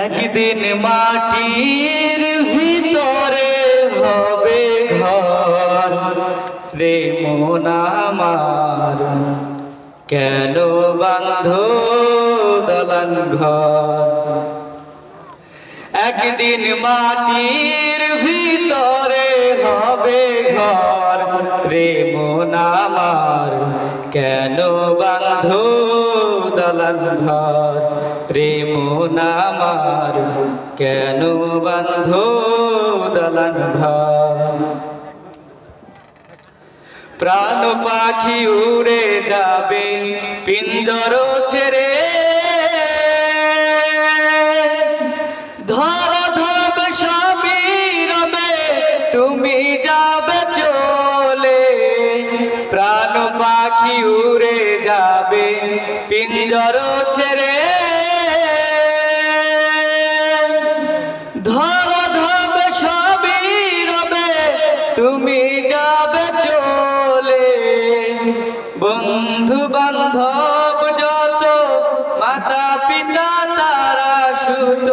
একদিন মাটির ভিতরে হবে ঘর রে মন আমার, কেন বাঁধো দালান ঘর। একদিন মাটির ভিতরে হবে ঘর রে মন আমার, কেন বাঁধো দালান ঘর রে মন আমার, কেন বাঁধো দালান ঘর। প্রাণ পাখি উড়ে যাবে পিঞ্জর ছেড়ে, ধরা ধরবে সবই রবে তুমি যাবে চলে। প্রাণ পাখি উড়ে যাবে পিঞ্জর ছেড়ে, ধরা ধরবে সবই রবে তুমি যাবে চলে। বন্ধু বান্ধব যত মাতা পিতা তারা সুত,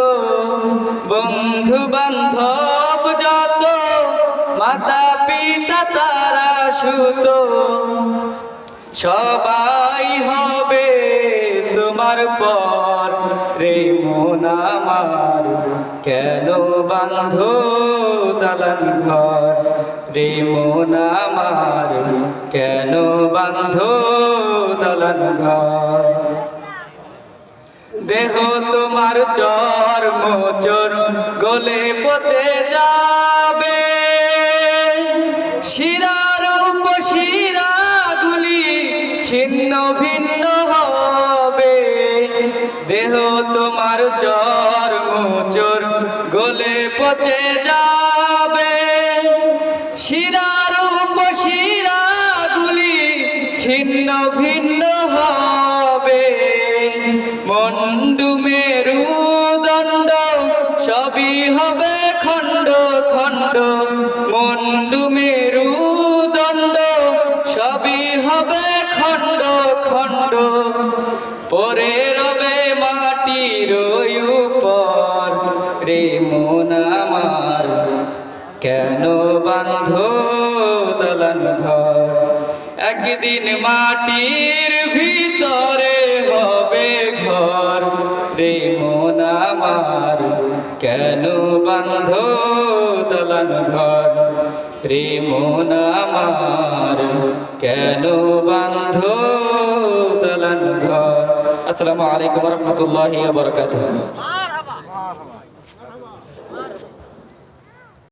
বন্ধু বান্ধব যত মাতা পিতা তারা সুত, সবাই হবে তোমার পর রে মন আমার, কেন বাঁধো দালান ঘর রে মন আমার, কেন বাঁধো দালান ঘর। দেহ তোমার চর্ম চোর গলে পচে যাবে, শিরার উপশিরা গুলি ছিন্ন ভিন্ন হবে। দেহ তোমার চর্ম চোর গলে পচে যাবে, শিরার উপশিরা গুলি ছিন্ন ভিন্ন হবে। মন্ডু মেরুদণ্ড সবই হবে খণ্ড খণ্ড, মন্ডু মেরুদণ্ড সবই হবে খণ্ড খণ্ড। পরে রবে মাটির উপর রে মন আমার, কেন বাঁধো দালান ঘর। একদিন মাটির ভিতরে হবে ঘর রে মন আমার, কেন বাঁধো দালান ঘর রে মন আমার, কেন বাঁধো দালান ঘর। আসসালামু আলাইকুম ওয়া রাহমাতুল্লাহি ওয়া বারাকাতুহু।